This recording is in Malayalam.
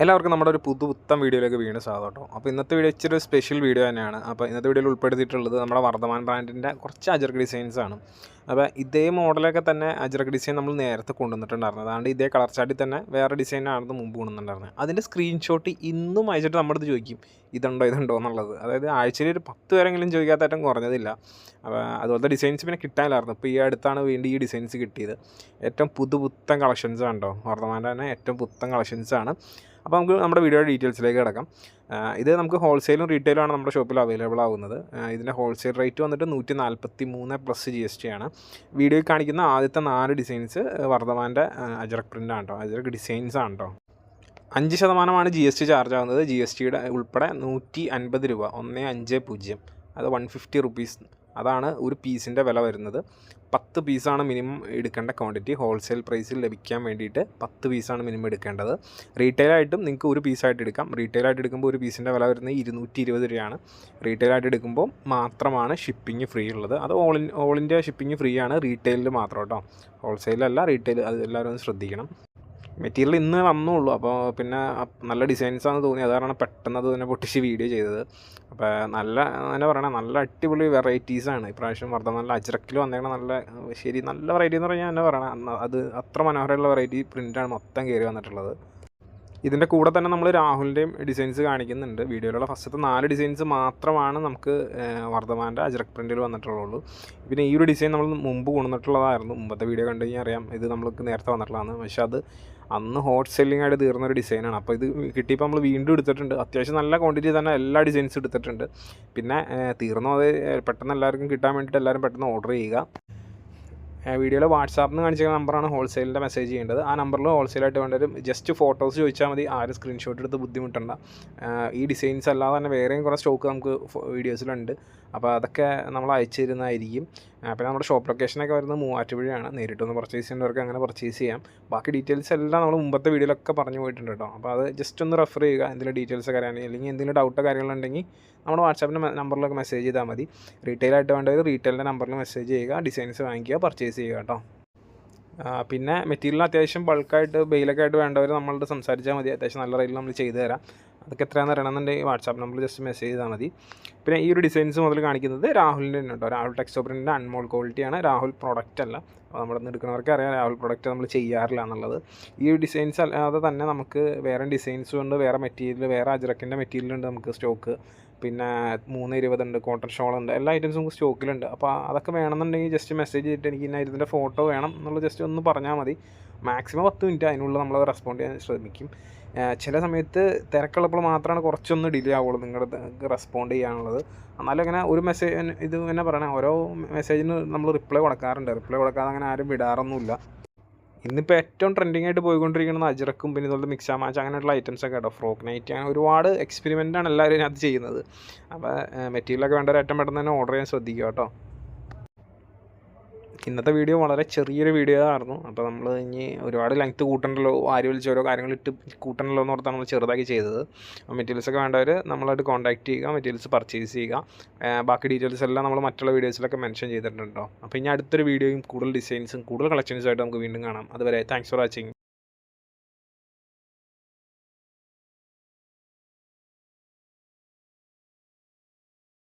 എല്ലാവർക്കും നമ്മുടെ ഒരു പുത്തൻ വീഡിയോയിലേക്ക് വീണ്ടും സ്വാഗതം കേട്ടോ. അപ്പോൾ ഇന്നത്തെ വീഡിയോ ഇച്ചിരി സ്പെഷ്യൽ വീഡിയോ തന്നെയാണ്. അപ്പോൾ ഇന്നത്തെ വീഡിയോയിൽ ഉൾപ്പെടുത്തിയിട്ടുള്ളത് നമ്മുടെ വർദ്ധമാൻ ബ്രാൻഡിൻ്റെ കുറച്ച് അജ്രക് ഡിസൈൻസാണ്. അപ്പോൾ ഇതേ മോഡലൊക്കെ തന്നെ അജ്രക് ഡിസൈൻ നമ്മൾ നേരത്തെ കൊണ്ടുവന്നിട്ടുണ്ടായിരുന്നു. അതുകൊണ്ട് ഇതേ കളർ ചാർട്ടിൽ തന്നെ വേറെ ഡിസൈനാണെന്ന് മുമ്പ് കൊണ്ടുവന്നിട്ടുണ്ടായിരുന്നത്. അതിൻ്റെ സ്ക്രീൻഷോട്ട് ഇന്നും അയച്ചിട്ട് നമ്മുടെ അടുത്ത് ചോദിക്കും ഇതുണ്ടോ എന്നുള്ളത്. അതായത് ആഴ്ചയിൽ ഒരു 10 പേരെങ്കിലും ചോദിക്കാത്ത ഏറ്റവും കുറഞ്ഞതില്ല. അപ്പോൾ അതുപോലത്തെ ഡിസൈൻസ് പിന്നെ കിട്ടാനില്ലായിരുന്നു. ഇപ്പോൾ ഈ അടുത്താണ് വീണ്ടും ഈ ഡിസൈൻസ് കിട്ടിയത്. ഏറ്റവും പുത്തൻ കളക്ഷൻസ് ആണ് കേട്ടോ. വർദ്ധമാൻ്റെ തന്നെ ഏറ്റവും പുത്തൻ കളക്ഷൻസാണ്. അപ്പോൾ നമുക്ക് നമ്മുടെ വീഡിയോയുടെ ഡീറ്റെയിൽസിലേക്ക് കിടക്കാം. ഇത് നമുക്ക് ഹോൾസെയിലും റീറ്റെയിലുമാണ് നമ്മുടെ ഷോപ്പിൽ അവൈലബിൾ ആവുന്നത്. ഇതിൻ്റെ ഹോൾസെയിൽ റേറ്റ് വന്നിട്ട് 143 പ്ലസ് GST ആണ്. വീഡിയോയിൽ കാണിക്കുന്ന ആദ്യത്തെ 4 ഡിസൈൻസ് വർദ്ധമാൻ്റെ അജ്രക് പ്രിൻ്റാണ് കേട്ടോ. അജ്രക് ഡിസൈൻസ് ആണ് കേട്ടോ. 5% GST ചാർജ് ആവുന്നത്. GSTയുടെ ഉൾപ്പെടെ 150 രൂപ, 150, അത് 150 റുപ്പീസ്. അതാണ് ഒരു പീസിൻ്റെ വില വരുന്നത്. 10 പീസാണ് മിനിമം എടുക്കേണ്ട ക്വാണ്ടിറ്റി. ഹോൾസെയിൽ പ്രൈസിൽ ലഭിക്കാൻ വേണ്ടിയിട്ട് 10 പീസാണ് മിനിമം എടുക്കേണ്ടത്. റീറ്റെയിലായിട്ടും നിങ്ങൾക്ക് ഒരു പീസായിട്ട് എടുക്കാം. റീറ്റെയിലായിട്ട് എടുക്കുമ്പോൾ ഒരു പീസിൻ്റെ വില വരുന്നത് 220 രൂപയാണ്. റീറ്റെയിലായിട്ട് എടുക്കുമ്പോൾ മാത്രമാണ് ഷിപ്പിംഗ് ഫ്രീ ഉള്ളത്. അത് ഓൾ ഇന്ത്യ ഷിപ്പിംഗ് ഫ്രീ ആണ്, റീറ്റെയിലിൽ മാത്രം കേട്ടോ. ഹോൾസെയിലല്ല, റീറ്റെയിൽ. അത് എല്ലാവരും ഒന്ന് ശ്രദ്ധിക്കണം. മെറ്റീരിയൽ ഇന്ന് വന്നുള്ളൂ. അപ്പോൾ പിന്നെ നല്ല ഡിസൈൻസാണെന്ന് തോന്നി, അതാണ് പെട്ടെന്ന് അത് തന്നെ പൊട്ടിച്ച് വീഡിയോ ചെയ്തത്. അപ്പോൾ എന്നാ പറയണേ, നല്ല അടിപൊളി വെറൈറ്റീസാണ് ഇപ്രാവശ്യം വർദ്ധമാനിൽ അജ്രക്കിൽ വന്നേക്കണ. നല്ല വെറൈറ്റി എന്ന് പറഞ്ഞാൽ എന്നാ പറയണേ, അത് അത്ര മനോഹരമുള്ള വെറൈറ്റി പ്രിൻ്റാണ് മൊത്തം കയറി വന്നിട്ടുള്ളത്. ഇതിൻ്റെ കൂടെ തന്നെ നമ്മൾ രാഹുലിൻ്റെയും ഡിസൈൻസ് കാണിക്കുന്നുണ്ട്. വീഡിയോയിലുള്ള ഫസ്റ്റത്തെ 4 ഡിസൈൻസ് മാത്രമാണ് നമുക്ക് വർദ്ധമാൻ്റെ അജ്രക് പ്രിൻറ്റിൽ വന്നിട്ടുള്ളൂ. പിന്നെ ഈ ഒരു ഡിസൈൻ നമ്മൾ മുമ്പ് കൊണ്ടുവന്നിട്ടുള്ളതായിരുന്നു. മുമ്പത്തെ വീഡിയോ കണ്ടു കഴിഞ്ഞാൽ അറിയാം, ഇത് നമ്മൾക്ക് നേരത്തെ വന്നിട്ടുള്ളതാണ്. പക്ഷേ അത് അന്ന് ഹോട്ട് സെല്ലിംഗ് ആയിട്ട് തീർന്നൊരു ഡിസൈനാണ്. അപ്പോൾ ഇത് കിട്ടിയപ്പോൾ നമ്മൾ വീണ്ടും എടുത്തിട്ടുണ്ട്. അത്യാവശ്യം നല്ല ക്വാണ്ടിറ്റി തന്നെ എല്ലാ ഡിസൈൻസും എടുത്തിട്ടുണ്ട്. പിന്നെ തീർന്നു അത് പെട്ടെന്ന് എല്ലാവർക്കും കിട്ടാൻ വേണ്ടിയിട്ട് എല്ലാവരും പെട്ടെന്ന് ഓർഡർ ചെയ്യുക. വീഡിയോയിൽ വാട്സാപ്പിൽ നിന്ന് കാണിച്ചിരിക്കുന്ന നമ്പറാണ് ഹോൾസെയിലിൻ്റെ മെസ്സേജ് ചെയ്യേണ്ടത്. ആ നമ്പറിൽ ഹോൾസെയിലായിട്ട് വേണ്ടവരും ജസ്റ്റ് ഫോട്ടോസ് ചോദിച്ചാൽ മതി. ആരും സ്ക്രീൻഷോട്ട് എടുത്ത് ബുദ്ധിമുട്ടണ്ട. ഈ ഡിസൈൻസ് അല്ലാതെ തന്നെ വേറെയും കുറേ സ്റ്റോക്ക് നമുക്ക് വീഡിയോസിലുണ്ട്. അപ്പോൾ അതൊക്കെ നമ്മൾ അയച്ചു തരുന്നതായിരിക്കും. പിന്നെ നമ്മുടെ ഷോപ്പ് ലൊക്കേഷനൊക്കെ വരുന്നത് മൂവാറ്റുപുഴയാണ്. നേരിട്ടൊന്ന് പർച്ചേസ് ചെയ്യേണ്ടവർക്ക് അങ്ങനെ പർച്ചേസ് ചെയ്യാം. ബാക്കി ഡീറ്റെയിൽസ് എല്ലാം നമ്മൾ മുമ്പത്തെ വീഡിയോയിലൊക്കെ പറഞ്ഞു പോയിട്ടുണ്ട് കേട്ടോ. അപ്പോൾ അത് ജസ്റ്റ് ഒന്ന് റെഫർ ചെയ്യുക. എന്തെങ്കിലും ഡീറ്റെയിൽസ് അറിയാൻ അല്ലെങ്കിൽ എന്തെങ്കിലും ഡൗട്ടോ കാര്യങ്ങളുണ്ടെങ്കിൽ നമ്മുടെ വാട്സാപ്പിൻ്റെ നമ്പറിലൊക്കെ മെസ്സേജ് ചെയ്താൽ മതി. റീറ്റെയിലായിട്ട് വേണ്ടവർ റീറ്റെയിലിൻ്റെ നമ്പറിൽ മെസ്സേജ് ചെയ്യുക, ഡിസൈൻസ് വാങ്ങിക്കുക, പർച്ചേസ് ചെയ്യുക കേട്ടോ. പിന്നെ മെറ്റീരിയൽ അത്യാവശ്യം ബൾക്കായിട്ട് ബെയിലൊക്കെ ആയിട്ട് വേണ്ടവർ നമ്മളോട് സംസാരിച്ചാൽ മതി. അത്യാവശ്യം നല്ല റേറ്റിൽ നമ്മൾ ചെയ്തു തരാം. അതൊക്കെ എത്രയാണെന്ന് അറിയണമെന്നുണ്ടെങ്കിൽ വാട്സാപ്പ് നമ്പറിൽ ജസ്റ്റ് മെസ്സേജ് ചെയ്താൽ മതി. പിന്നെ ഈ ഒരു ഡിസൈൻസ് മുതൽ കാണിക്കുന്നത് രാഹുലിൻ്റെ തന്നെ കേട്ടോ. രാഹുൽ ടെക്സ്റ്റോ പ്രിൻ്റിൻ്റെ അൺമോൾ ക്വാളിറ്റിയാണ്. രാഹുൽ പ്രോഡക്റ്റ് അല്ല. അപ്പോൾ നമ്മുടെ നിന്ന് എടുക്കുന്നവർക്ക് അറിയാം രാഹുൽ പ്രോഡക്റ്റ് നമ്മൾ ചെയ്യാറില്ല എന്നുള്ളത്. ഈ ഡിസൈൻസ് അല്ലാതെ തന്നെ നമുക്ക് വേറെ ഡിസൈൻസും ഉണ്ട്, വേറെ മെറ്റീരിയൽ, വേറെ അജ്രക്കിൻ്റെ മെറ്റീരിയലുണ്ട് നമുക്ക് സ്റ്റോക്ക്. പിന്നെ 320 ഉണ്ട്, കോട്ടൺ ഷോൾ ഉണ്ട്, എല്ലാ ഐറ്റംസും നമുക്ക് സ്റ്റോക്കിലുണ്ട്. അപ്പോൾ അതൊക്കെ വേണമെന്നുണ്ടെങ്കിൽ ജസ്റ്റ് മെസ്സേജ് ചെയ്തിട്ട് എനിക്ക് ഇതിൻ്റെ ഫോട്ടോ വേണം എന്നുള്ളത് ജസ്റ്റ് ഒന്ന് പറഞ്ഞാൽ മതി. മാക്സിമം 10 മിനിറ്റ് അതിനുള്ളിൽ നമ്മളത് റെസ്പോണ്ട് ചെയ്യാൻ ശ്രമിക്കും. ചില സമയത്ത് തിരക്കുള്ളപ്പോൾ മാത്രമാണ് കുറച്ചൊന്ന് ഡിലേ ആവുള്ളൂ നിങ്ങളുടെ റെസ്പോണ്ട് ചെയ്യാനുള്ളത്. എന്നാലും അങ്ങനെ ഒരു മെസ്സേജ് ഇത് തന്നെ പറയണേ, ഓരോ മെസ്സേജിന് നമ്മൾ റിപ്ലൈ കൊടുക്കാറുണ്ട്. റിപ്ലൈ കൊടുക്കാതെ അങ്ങനെ ആരും വിടാറൊന്നുമില്ല. ഇന്നിപ്പോൾ ഏറ്റവും ട്രെൻഡിങ് ആയിട്ട് പോയിക്കൊണ്ടിരിക്കുന്നത് അജ്രക്കും പിന്നെ ഇതുപോലെ മിക്സാ മാച്ച് അങ്ങനെയുള്ള ഐറ്റംസൊക്കെ കേട്ടോ. ഫ്രോക്ക് നൈറ്റ് അങ്ങനെ ഒരുപാട് എക്സ്പെരിമെൻ്റാണ് എല്ലാവരും ഇതിനകത്ത് ചെയ്യുന്നത്. അപ്പോൾ മെറ്റീരിയലൊക്കെ വേണ്ടവർ ഏറ്റവും പെട്ടെന്ന് തന്നെ ഓർഡർ ചെയ്യാൻ ശ്രദ്ധിക്കുക കേട്ടോ. ഇന്നത്തെ വീഡിയോ വളരെ ചെറിയൊരു വീഡിയോ ആയിരുന്നു. അപ്പോൾ നമ്മൾ ഇനി ഒരുപാട് ലെങ്ത്ത് കൂട്ടണ്ടല്ലോ, ആര് വിളിച്ച് ഓരോ കാര്യങ്ങളിട്ട് കൂട്ടണല്ലോ എന്ന് ഓർത്താണ് നമ്മൾ ചെറുതാക്കി ചെയ്തത്. മെറ്റീരിയൽസൊക്കെ വേണ്ടവർ നമ്മളായിട്ട് കോൺടാക്റ്റ് ചെയ്യുക, മെറ്റീരിയൽസ് പർച്ചേസ് ചെയ്യുക. ബാക്കി ഡീറ്റെയിൽസ് എല്ലാം നമ്മൾ മറ്റുള്ള വീഡിയോസിലൊക്കെ മെൻഷൻ ചെയ്തിട്ടുണ്ടോ. അപ്പോൾ ഇനി അടുത്തൊരു വീഡിയോയും കൂടുതൽ ഡിസൈൻസും കൂടുതൽ കളക്ഷൻസുമായിട്ട് നമുക്ക് വീണ്ടും കാണാം. അതുവരെ താങ്ക്സ് ഫോർ വാച്ചിങ്.